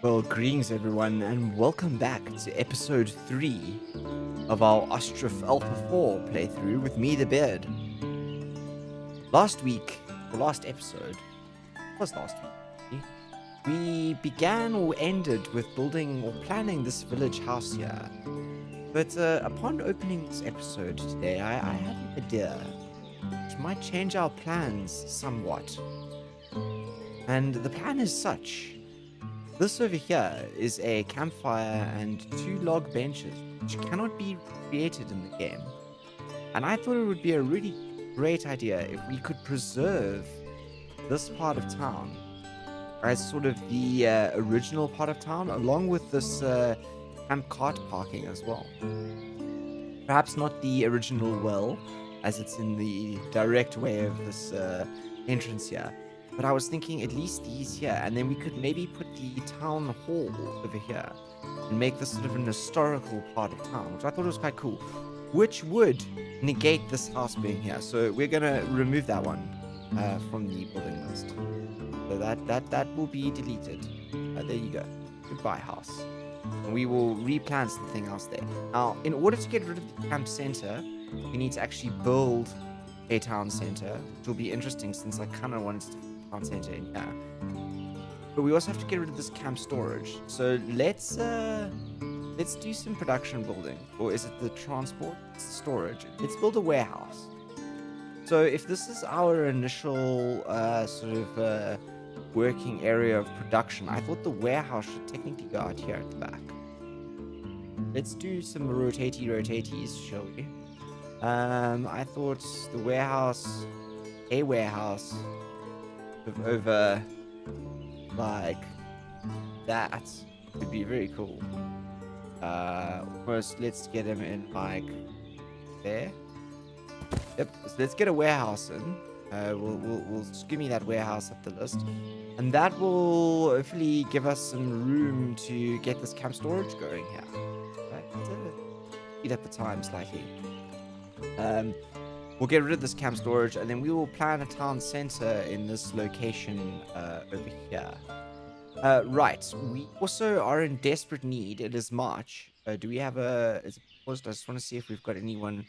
Well, greetings everyone, and welcome back to episode 3 of our Ostriv Alpha 4 playthrough with me, the Beard. Last week, or last episode, was last week, we began or ended with building or planning this village house here. But upon opening this episode today, I had an idea which might change our plans somewhat. And the plan is such. This over here is a campfire and 2 log benches, which cannot be created in the game. And I thought it would be a really great idea if we could preserve this part of town as sort of the original part of town, along with this camp cart parking as well. Perhaps not the original well, as it's in the direct way of this entrance here. But I was thinking at least these here, and then we could maybe put the town hall over here and make this sort of an historical part of town, which I thought was quite cool, which would negate this house being here. So we're going to remove that one from the building list. So that will be deleted. There you go. Goodbye, house. And we will replant something else there. Now, in order to get rid of the camp center, we need to actually build a town center, which will be interesting since I kind of wanted to town center in here. But we also have to get rid of this camp storage. So let's do some production building. Or is it the transport? It's the storage. Let's build a warehouse. So if this is our initial sort of working area of production, I thought the warehouse should technically go out here at the back. Let's do some rotaties, shall we? I thought the warehouse, a warehouse, over like that would be very cool. First, let's get him in like there. Yep. So let's get a warehouse in. We'll skimmy that warehouse up the list, and that will hopefully give us some room to get this camp storage going here. Right? Speed up the time slightly. We'll get rid of this camp storage, and then we will plan a town center in this location over here. Right. We also are in desperate need. It is March. Do we have is it paused? I just want to see if we've got anyone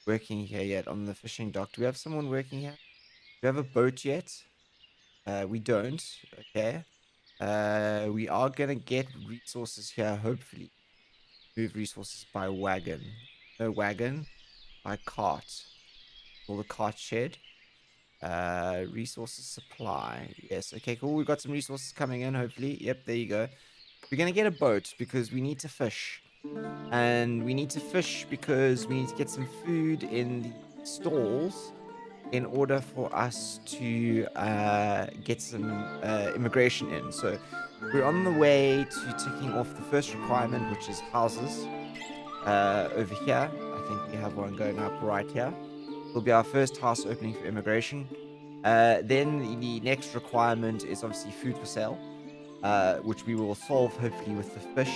working here yet on the fishing dock. Do we have someone working here? Do we have a boat yet? We don't. Okay. We are gonna get resources here, hopefully. Move resources by wagon. No wagon. By cart. Or the cart shed. Resources supply. Yes. Okay, cool. We've got some resources coming in, hopefully. Yep, there you go. We're gonna get a boat because we need to fish. And we need to fish because we need to get some food in the stalls in order for us to get some immigration in. So we're on the way to ticking off the first requirement, which is houses. Over here, I think we have one going up right here. It'll be our first house opening for immigration. Then the next requirement is obviously food for sale, which we will solve hopefully with the fish.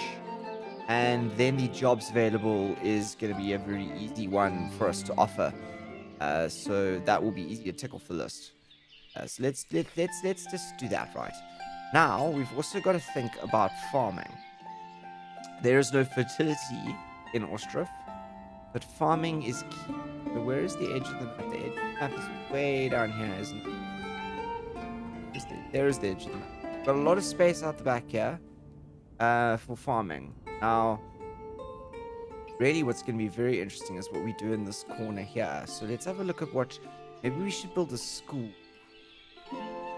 And then the jobs available is going to be a very easy one for us to offer. So that will be easy to tick off the list. So let's just do that right. Now we've also got to think about farming. There is no fertility in Ostriv, but farming is key. So where is the edge of the map? The edge of the map is way down here, isn't it? There is the edge of the map. Got a lot of space out the back here for farming. Now, really what's going to be very interesting is what we do in this corner here. So let's have a look at what... Maybe we should build a school.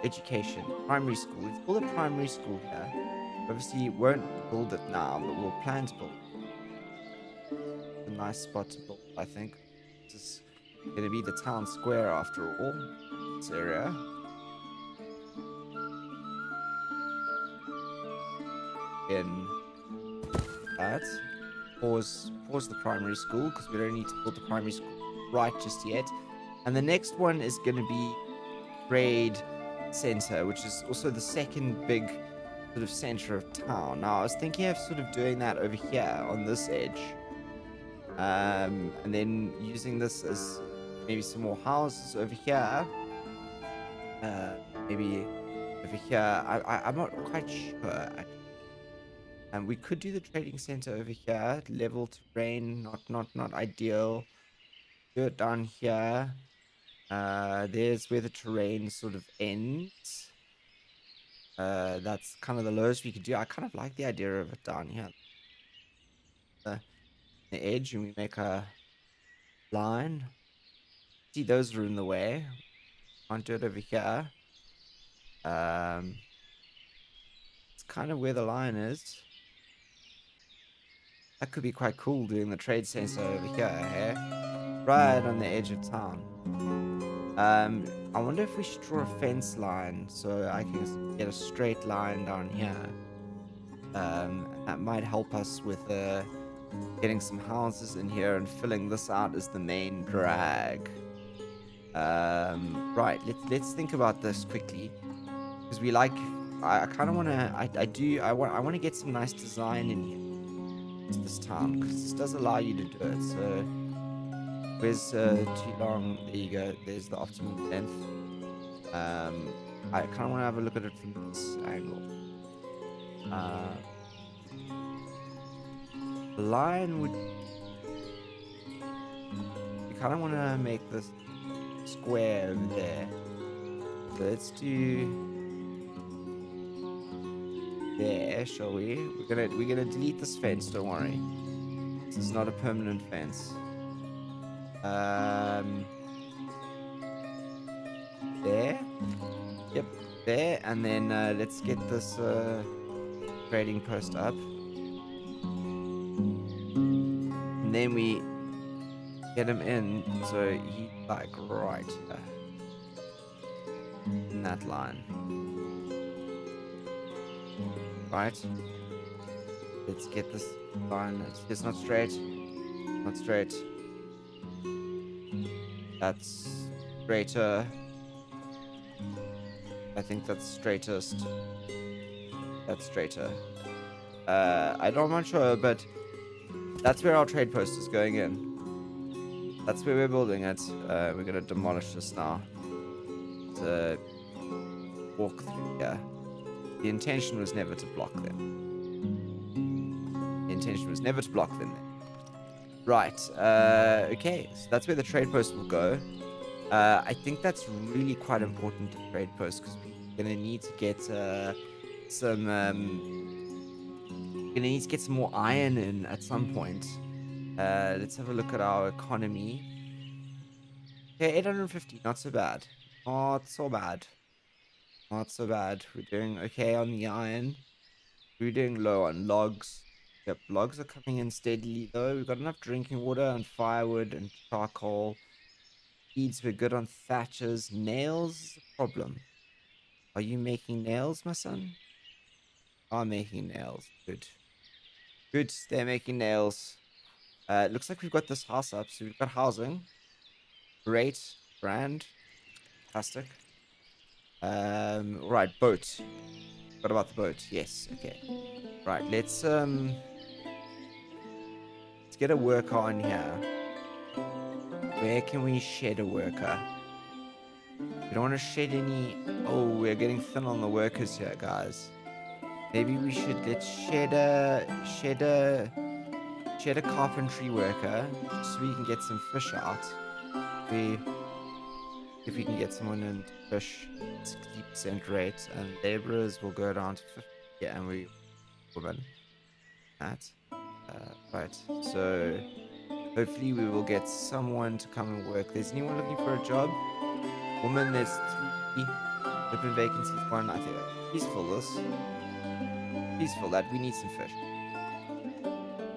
Education. Primary school. Let's build a primary school here. Obviously, we won't build it now, but we'll plan to build it. It's a nice spot to build, I think. This is going to be the town square after all. This area. In that. Pause the primary school because we don't need to build the primary school right just yet. And the next one is going to be trade center, which is also the second big sort of center of town. Now I was thinking of sort of doing that over here on this edge, and then using this as maybe some more houses over here. Maybe over here. I'm not quite sure. And we could do the trading center over here. Level terrain, not ideal. Do it down here. There's where the terrain sort of ends. That's kind of the lowest we could do. I kind of like the idea of it down here. The edge, and we make a line. See, those are in the way. Can't do it over here. It's kind of where the line is. That could be quite cool doing the trade center over here, hey? Right on the edge of town. I wonder if we should draw a fence line so I can get a straight line down here. That might help us with getting some houses in here and filling this out as the main drag. Right, let's think about this quickly because we like. I kind of want to. I want to get some nice design in here to this town because this does allow you to do it. So where's too long? There you go. There's the optimum length. I kind of want to have a look at it from this angle. The line would. You kind of want to make this square over there. So let's do there, shall we? We're gonna delete this fence. Don't worry. This is not a permanent fence. There. Yep, there, and then let's get this trading post up, and then we get him in so he's like right here in that line. Right. Let's get this line. It's not straight. Not straight. That's straighter. I think that's straightest. That's straighter. I'm not sure, but that's where our trade post is going in. That's where we're building it. We're gonna demolish this now. To walk through here. The intention was never to block them. The intention was never to block them. Right. Okay. So that's where the trade post will go. I think that's really quite important to trade post because we're gonna need to get some. We're gonna need to get some more iron in at some point. Let's have a look at our economy. Okay, 850. Not so bad. Not so bad. Not so bad. We're doing okay on the iron. We're doing low on logs. Yep, logs are coming in steadily though. We've got enough drinking water and firewood and charcoal. Seeds, we're good on thatchers. Nails is a problem. Are you making nails, my son? I'm making nails. Good. Good, they're making nails. It looks like we've got this house up, so we've got housing. Great. Brand. Fantastic. Right, boat. What about the boat? Yes, okay. Right, let's get a worker on here. Where can we shed a worker? We don't want to shed any. Oh, we're getting thin on the workers here, guys. Maybe we should shed a carpentry worker just so we can get some fish out. If we can get someone in to fish 60% rate, and laborers will go down to 50. Yeah, and we woman that. Right. So hopefully we will get someone to come and work. There's anyone looking for a job? Woman, there's 3 open vacancies. One, I think. Please fill this. Please fill that. We need some fish.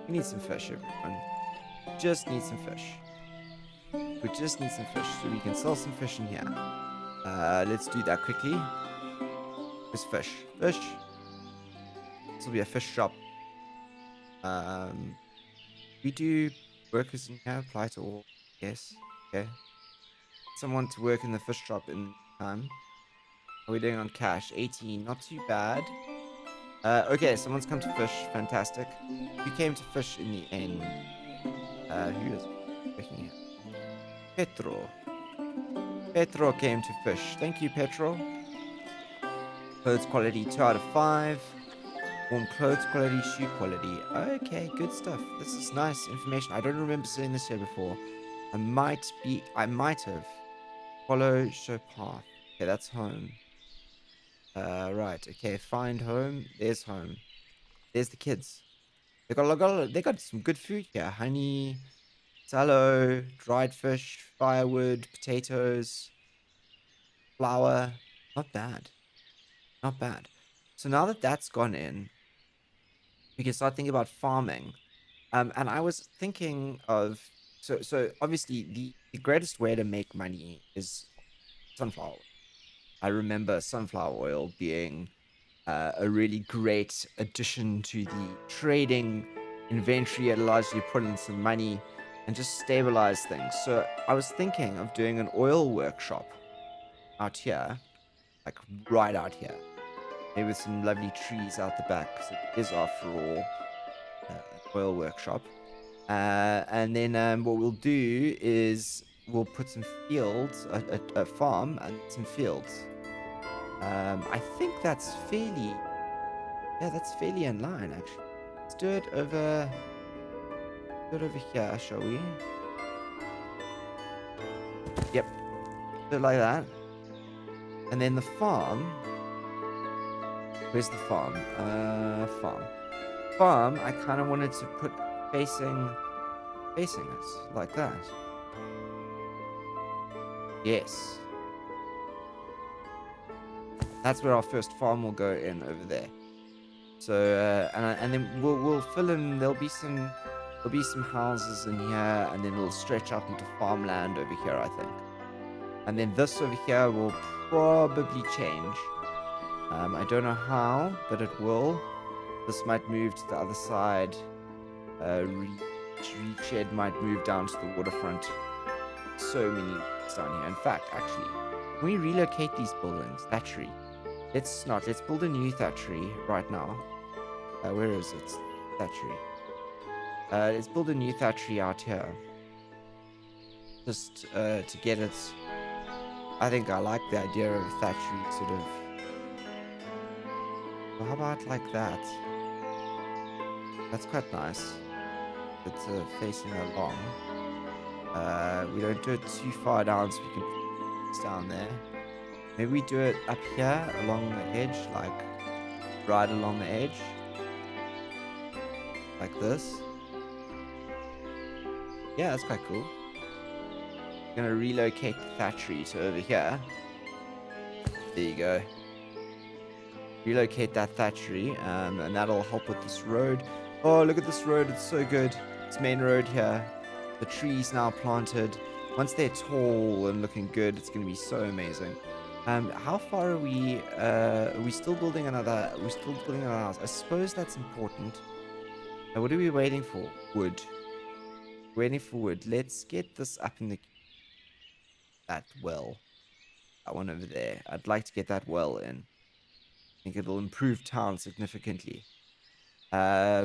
We need some fish, everyone. Just need some fish. We just need some fish so we can sell some fish in here. Let's do that quickly. There's fish. Fish. This will be a fish shop. We do workers in here. Apply to all. Yes. Okay. Someone to work in the fish shop in time. How are we doing on cash? 18. Not too bad. Okay, someone's come to fish. Fantastic. Who came to fish in the end? Who is working here? Petro. Petro came to fish. Thank you, Petro. Clothes quality 2 out of 5. Warm clothes quality, shoe quality. Okay, good stuff. This is nice information. I don't remember seeing this here before. I might have. Follow, show path. Okay, that's home. Right. Okay, find home. There's home. There's the kids. They got some good food here. Honey, tallow, dried fish, firewood, potatoes, flour. Not bad. Not bad. So now that that's gone in, we can start thinking about farming. And I was thinking of so obviously the greatest way to make money is sunflower oil. I remember sunflower oil being a really great addition to the trading inventory. It allows you to put in some money and just stabilize things. So I was thinking of doing an oil workshop out here, like right out here, maybe with some lovely trees out the back, because it is, after all, an oil workshop. And then what we'll do is we'll put some fields, a farm, and some fields. I think that's fairly in line, actually. Let's do it over here, shall we? Yep, do it like that. And then the farm. Where's the farm? Farm. I kind of wanted to put facing us like that. Yes, that's where our first farm will go in, over there. So and then we'll fill in. There'll be some houses in here, and then we'll stretch out into farmland over here, I think. And then this over here will probably change. I don't know how, but it will. This might move to the other side. Reed shed might move down to the waterfront. So many down here. In fact, actually, can we relocate these buildings? Thatchery. Let's not. Let's build a new thatchery right now. Where is it? Thatchery. Let's build a new thatchery out here. Just to get it. I think I like the idea of thatchery sort of. Well, how about like that? That's quite nice. It's facing along. We don't do it too far down, so we can put it down there. Maybe we do it up here along the edge, like right along the edge, like this. Yeah, that's quite cool. Gonna relocate the thatchery to over here. There you go. Relocate that thatchery, and that'll help with this road. Oh, look at this road. It's so good. It's main road here. The trees now planted. Once they're tall and looking good, it's going to be so amazing. How far are we? Are we still building another? We're still building another house. I suppose that's important. What are we waiting for? Wood. Waiting for wood. Let's get this up in that well. That one over there. I'd like to get that well in. I think it'll improve town significantly. I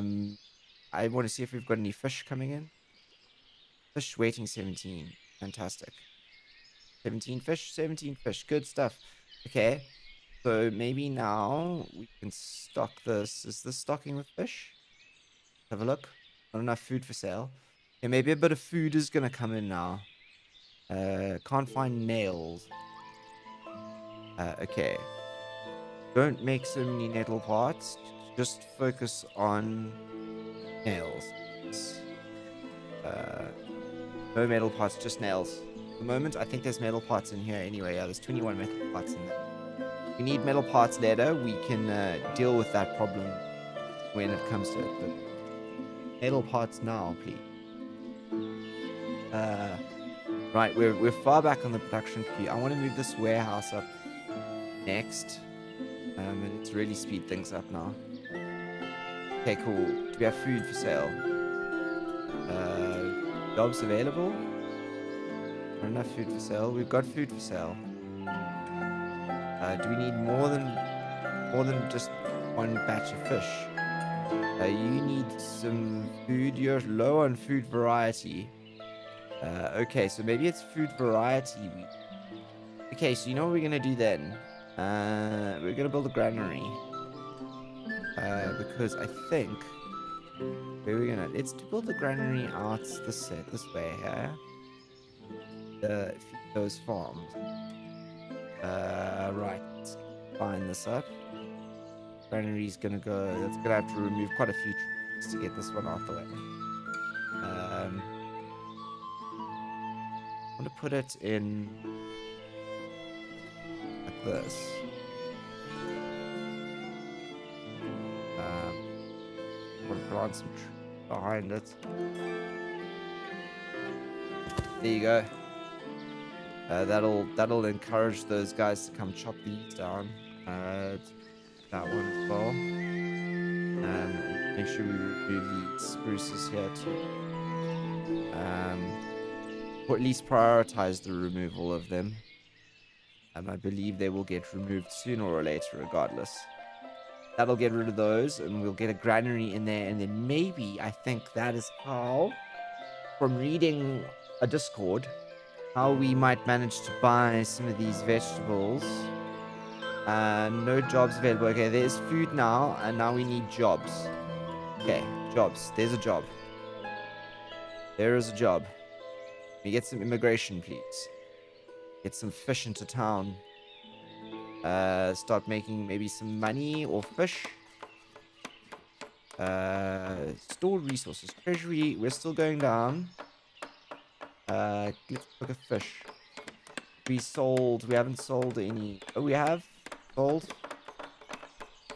want to see if we've got any fish coming in. Fish waiting 17. Fantastic. 17 fish. Good stuff. Okay. So maybe now we can stock this. Is this stocking with fish? Have a look. Not enough food for sale. Okay, maybe a bit of food is going to come in now. Can't find nails. Okay. Don't make so many nettle parts. Just focus on nails. No metal parts, just nails. At the moment, I think there's metal parts in here anyway. Yeah, there's 21 metal parts in there. If we need metal parts later, we can deal with that problem when it comes to it. But metal parts now, please. Right, we're far back on the production queue. I want to move this warehouse up next. And let's really speed things up now. Okay, cool. Do we have food for sale? Jobs available? Not enough food for sale. We've got food for sale. Do we need more than just one batch of fish? You need some food. You're low on food variety. Okay, so maybe it's food variety. Okay, so you know what we're gonna do then? We're gonna build a granary. because I think let's build the granary out this way here. Feed those farms. Right. Let's line this up. Granary's gonna go. That's gonna have to remove quite a few trees to get this one out the way. I'm gonna put it in like this. I'm gonna plant some trees behind it. There you go. That'll encourage those guys to come chop these down. That one as well. Make sure we remove these spruces here too. Or at least prioritize the removal of them. I believe they will get removed sooner or later, regardless. That'll get rid of those, and we'll get a granary in there, and then maybe I think that is how, from reading a Discord, how we might manage to buy some of these vegetables. No jobs available. Okay, there's food now, and now we need jobs. Okay, jobs. There's a job. There is a job. Can we get some immigration, please? Get some fish into town. Start making maybe some money or fish. Stored resources. Treasury, we're still going down. Let's look at fish. We haven't sold any. Oh, we have sold.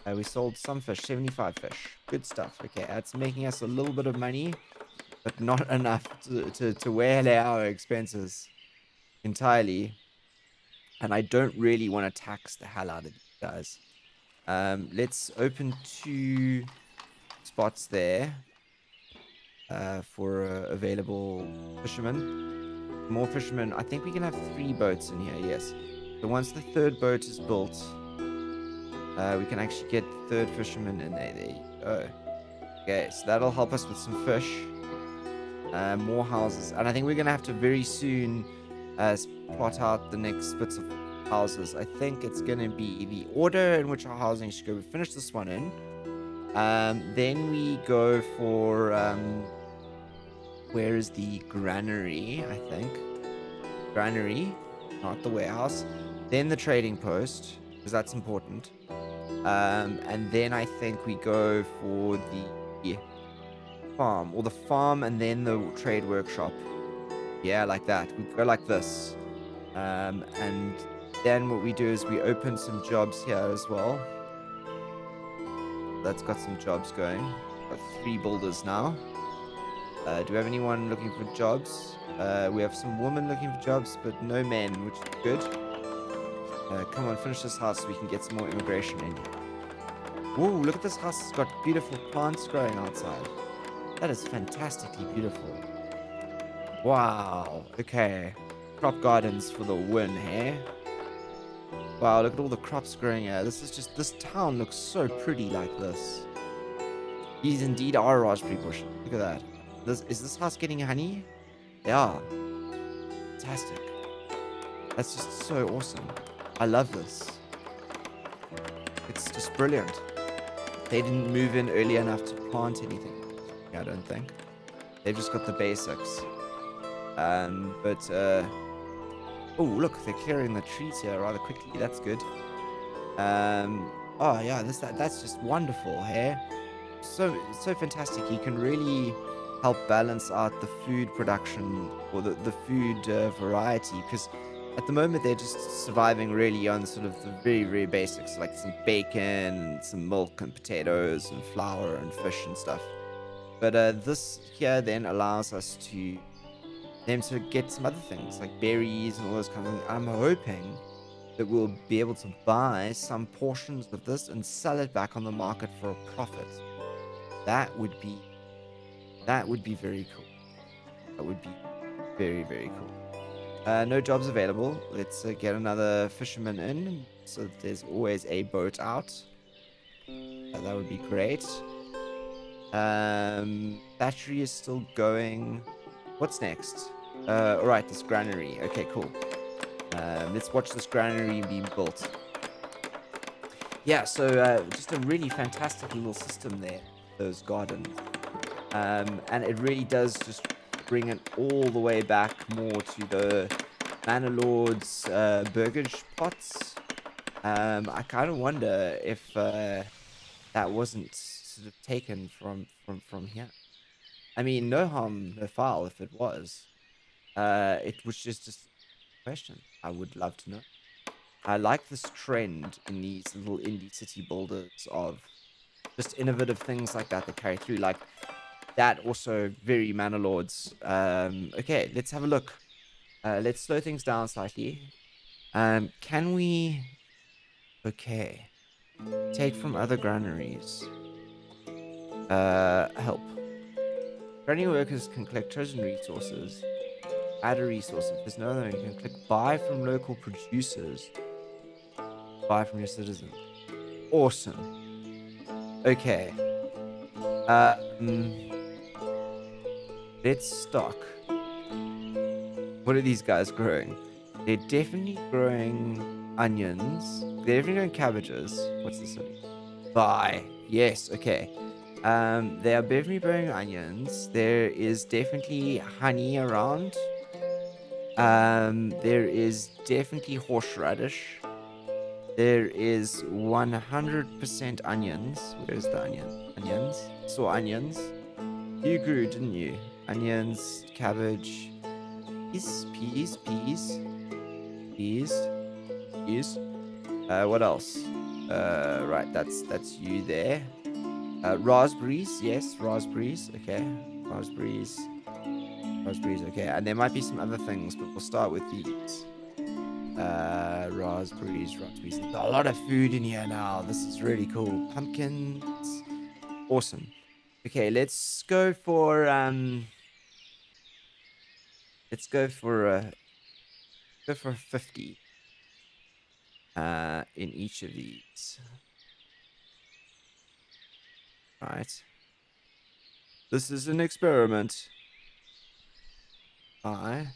We sold some fish, 75 fish. Good stuff. Okay, that's making us a little bit of money, but not enough to waylay our expenses entirely. And I don't really want to tax the hell out of these guys. Let's open 2 spots there for available fishermen. More fishermen. I think we can have 3 boats in here, yes. So once the 3rd boat is built, we can actually get the 3rd fisherman in there. There you go. Okay, so that'll help us with some fish. More houses. And I think we're going to have to very soon plot out the next bits of houses. I think it's going to be the order in which our housing should go. We finish this one in. Then we go for... where is the granary, I think? Granary, not the warehouse. Then the trading post, because that's important. And then I think we go for the farm, or the farm and then the trade workshop. Yeah, like that. We go like this. And then what we do is we open some jobs here as well. That's got some jobs going. Got 3 builders now. Do we have anyone looking for jobs? We have some women looking for jobs, but no men, which is good. Come on, finish this house so we can get some more immigration in. Whoa, look at this house. It's got beautiful plants growing outside. That is fantastically beautiful. Wow. Okay. Crop gardens for the win, hey? Wow, look at all the crops growing here. This town looks so pretty like this. These indeed are raspberry bushes. Look at that. Is this house getting honey? Yeah. Fantastic. That's just so awesome. I love this. It's just brilliant. They didn't move in early enough to plant anything. I don't think. They've just got the basics. Oh, look, they're clearing the trees here rather quickly. That's good. Oh, yeah, that's just wonderful, hey? So fantastic. You can really help balance out the food production or the food variety, because at the moment they're just surviving really on sort of the very, very basics, like some bacon, some milk and potatoes and flour and fish and stuff. But this here then allows us to get some other things like berries and all those kinds of things. I'm hoping that we'll be able to buy some portions of this and sell it back on the market for a profit. That would be very cool. That would be very, very cool. No jobs available. Let's get another fisherman in, so that there's always a boat out. That would be great. Battery is still going. What's next? Alright, this granary. Okay, cool. Let's watch this granary being built. yeah, so just a really fantastic little system there, those gardens. And it really does just bring it all the way back more to the Mannor Lords burgage pots. I kind of wonder if that wasn't sort of taken from here. I mean, no harm, no foul if it was. It was just a question. I would love to know. I like this trend in these little indie city builders of just innovative things like that carry through. Like that also very Manor Lords. Okay, let's have a look. Let's slow things down slightly. Can we... Okay. Take from other granaries. Help. Granary workers can collect chosen resources. Add a resource. If there's no other, you can click buy from local producers. Buy from your citizens. Awesome. Okay. Um, let's stock. What are these guys growing? They're definitely growing onions. They're definitely growing cabbages. What's this? Buy. Yes. Okay. They are definitely growing onions. There is definitely honey around. There is definitely horseradish. There is 100% onions. Where's the onion? Onions. Saw onions. You grew, didn't you? Onions, cabbage, peas. What else? Right, that's you there. Raspberries, yes, raspberries. Okay, raspberries. Okay, and there might be some other things, but we'll start with these. Raspberries. There's a lot of food in here now. This is really cool. Pumpkins. Awesome. Okay, let's go for 50 in each of these. Right. This is an experiment. Buy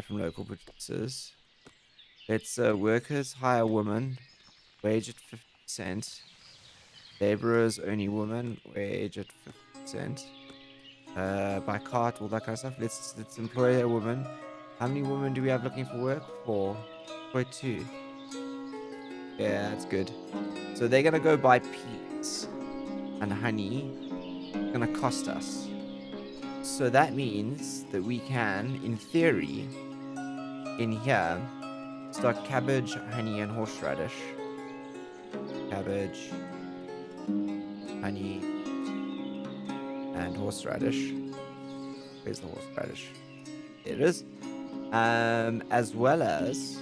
from local producers. Let's workers hire women, wage at 50%. Laborers only women, wage at 50%. By cart, all that kind of stuff. Let's employ a woman. How many women do we have looking for work? 4. Employ 2. Yeah, that's good. So they're gonna go buy peas and honey. It's gonna cost us. So that means that we can, in theory, in here, stock cabbage, honey, and horseradish. Cabbage, honey, and horseradish. Where's the horseradish? There it is. As well as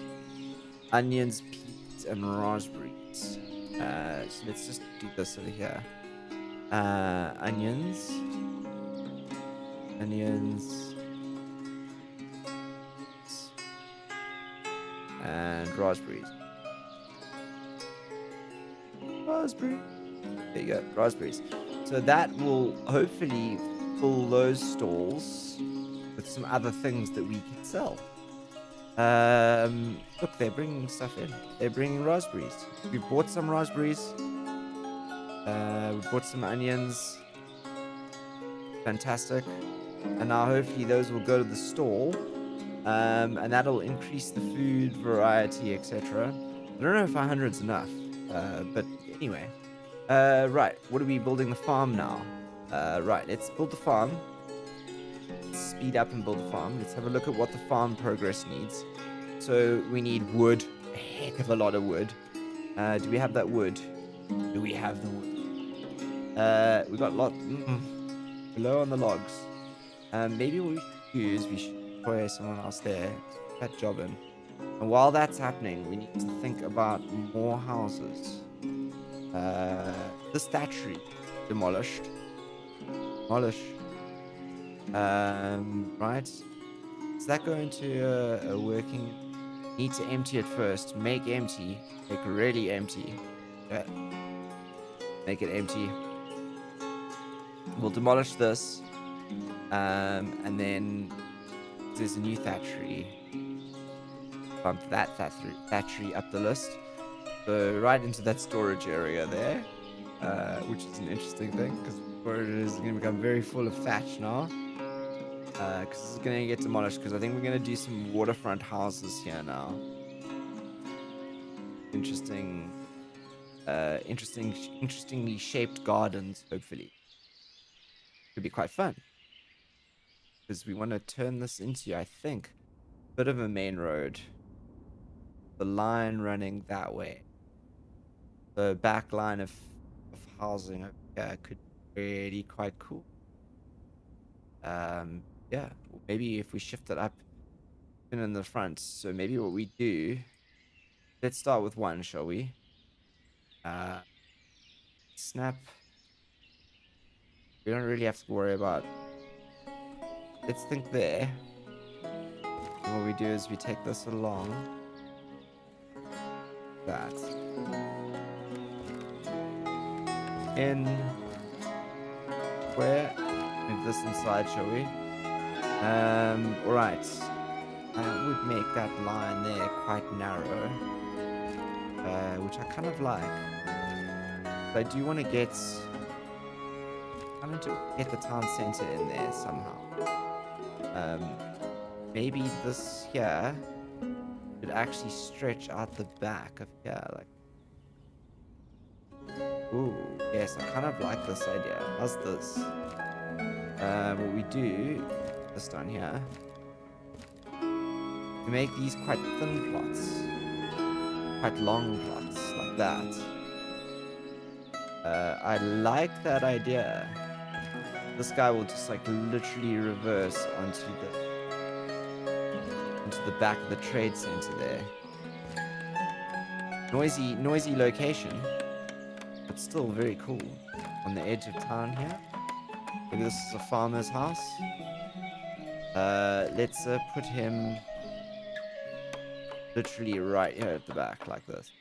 onions, peas, and raspberries. So let's just do this over here. Onions, and raspberries. There you go, raspberries. So that will hopefully fill those stalls with some other things that we can sell. Look, they're bringing stuff in. They're bringing raspberries. We bought some raspberries. We bought some onions. Fantastic. And now hopefully those will go to the stall. And that'll increase the food variety, etc. I don't know if 100's enough. But anyway. Right. What are we building the farm now? Right. Let's build the farm. Speed up and build the farm. Let's have a look at what the farm progress needs. So we need wood. A heck of a lot of wood. Do we have that wood? Do we have the wood? We got a lot. Low on the logs. Maybe what we should employ someone else there. That job in. And while that's happening, we need to think about more houses. This thatchery demolished. Right. Is that going to a working? Need to empty it first. Make empty. Make really empty. Okay. Make it empty. We'll demolish this. And then there's a new thatchery. Bump that thatchery up the list. So right into that storage area there, which is an interesting thing because storage is going to become very full of thatch now. Because this is going to get demolished because I think we're going to do some waterfront houses here now. Interestingly shaped gardens, hopefully. Could be quite fun. Because we want to turn this into, I think, a bit of a main road. The line running that way. The back line of housing over here could be really quite cool. Yeah, maybe if we shift it up in the front. So maybe what we do, let's start with one, shall we? Snap. We don't really have to worry about. Let's think there. And what we do is we take this along. That. In. Where? Move this inside, shall we? Alright. I would make that line there quite narrow. Which I kind of like. But I do want to get the town center in there somehow. Maybe this here should actually stretch out the back of here, like. Ooh, yes, I kind of like this idea. How's this? What we do, this down here, we make these quite thin plots, quite long plots, like that. I like that idea. This guy will just like literally reverse onto the back of the trade center there. Noisy location, but still very cool. On the edge of town here. Maybe this is a farmer's house. Let's put him literally right here at the back, like this.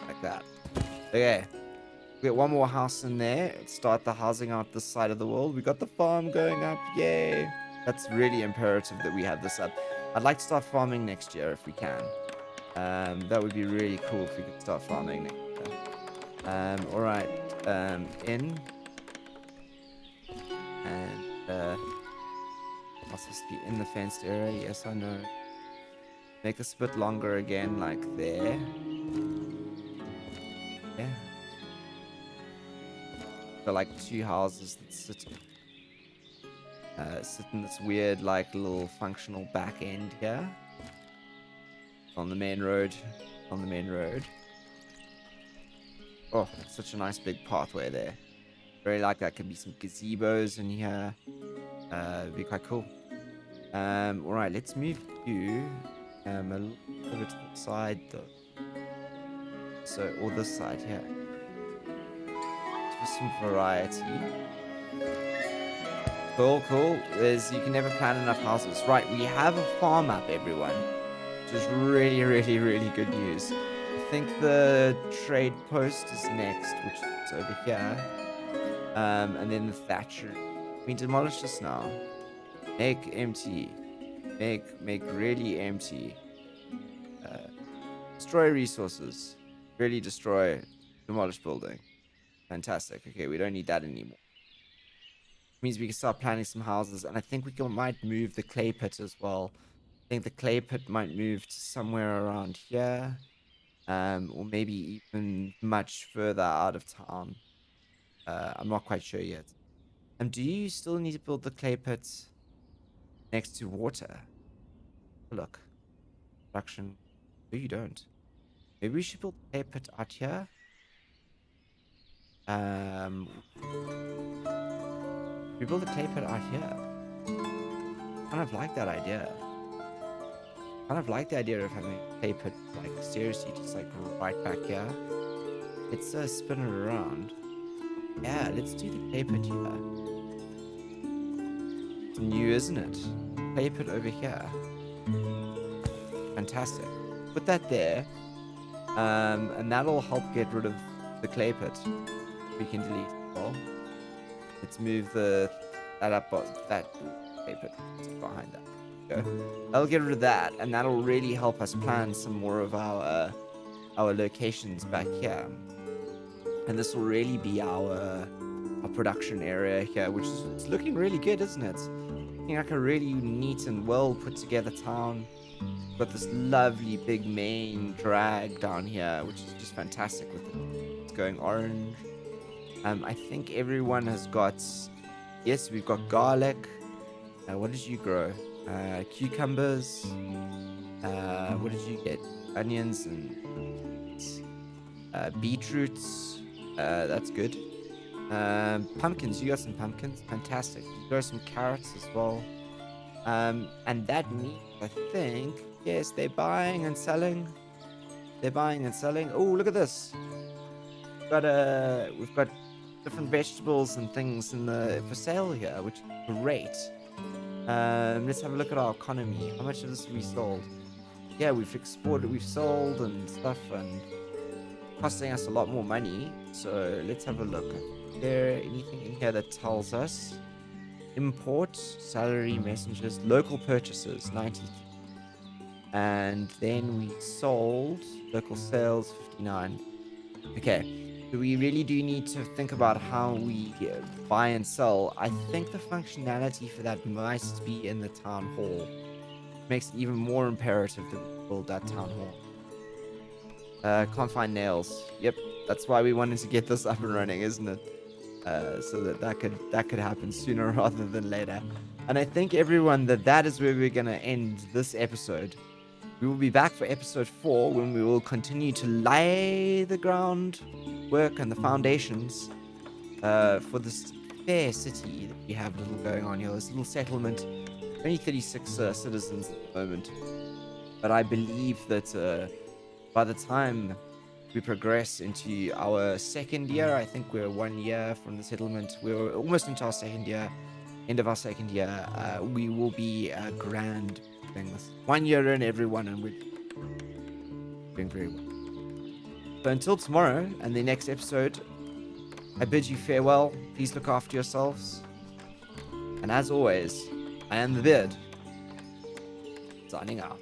Like that. Okay. We got one more house in there. Start the housing out this side of the world. We got the farm going up. Yay. That's really imperative that we have this up. I'd like to start farming next year if we can. That would be really cool if we could start farming next year. Alright. In. And, I'll just be in the fenced area. Yes, I know. Make this a bit longer again, like there. Yeah. Got like two houses that sit in this weird, like, little functional back end here. On the main road. On the main road. Oh, such a nice big pathway there. Very like that. Could be some gazebos in here. It'd be quite cool. Alright, let's move you a little over to the side though. So, or this side here. For some variety. Cool. You can never plan enough houses. Right, we have a farm up, everyone. Which is really, really, really good news. I think the trade post is next, which is over here. And then the thatcher. We demolish this now. Make empty. Make really empty. Destroy resources. Really destroy. Demolish building. Fantastic. Okay, we don't need that anymore. Means we can start planning some houses, and I think might move the clay pit as well. I think the clay pit might move to somewhere around here, or maybe even much further out of town. I'm not quite sure yet. Do you still need to build the clay pit next to water? Look, production. No, you don't. Maybe we should build the clay pit out here. We build the clay pit out here. Kind of like that idea. Kind of like the idea of having a clay pit, like, seriously, just like right back here. Let's spin it around. Yeah, let's do the clay pit here. It's new, isn't it? Clay pit over here. Fantastic. Put that there. And that'll help get rid of the clay pit. We can delete it all. Let's move that up, that clay pit behind that. Go. That'll get rid of that, and that'll really help us plan some more of our our locations back here, and this will really be our production area here, which is it's looking really good, isn't it? Looking like a really neat and well put together town. Got this lovely big main drag down here, which is just fantastic with it's going orange. I think everyone has got, yes, we've got garlic. What did you grow? Cucumbers. What did you get? Onions and beetroots. That's good. Pumpkins. You got some pumpkins. Fantastic. You grow some carrots as well. And that meat, I think, yes, they're buying and selling. They're buying and selling. Oh, look at this. We've got different vegetables and things for sale here, which is great. Let's have a look at our economy. How much of this have we sold? Yeah, we've exported, we've sold and stuff, and costing us a lot more money. So let's have a look. Is there anything in here that tells us? Import, salary, messengers, local purchases, 93. And then we sold local sales, 59. Okay. So we really do need to think about how we buy and sell. I think the functionality for that must be in the town hall. Makes it even more imperative to build that town hall. Can't find nails. Yep, that's why we wanted to get this up and running, isn't it? So that could happen sooner rather than later. And I think everyone that is where we're gonna end this episode. We will be back for episode 4 when we will continue to lay the groundwork and the foundations for this fair city that we have little going on here. This little settlement, only 36 citizens at the moment. But I believe that by the time we progress into our second year, I think we're 1 year from the settlement. We're almost into our second year. End of our second year, we will be grand doing this. 1 year in, everyone, and we're doing very well. So until tomorrow and the next episode, I bid you farewell. Please look after yourselves. And as always, I am the Beard, signing out.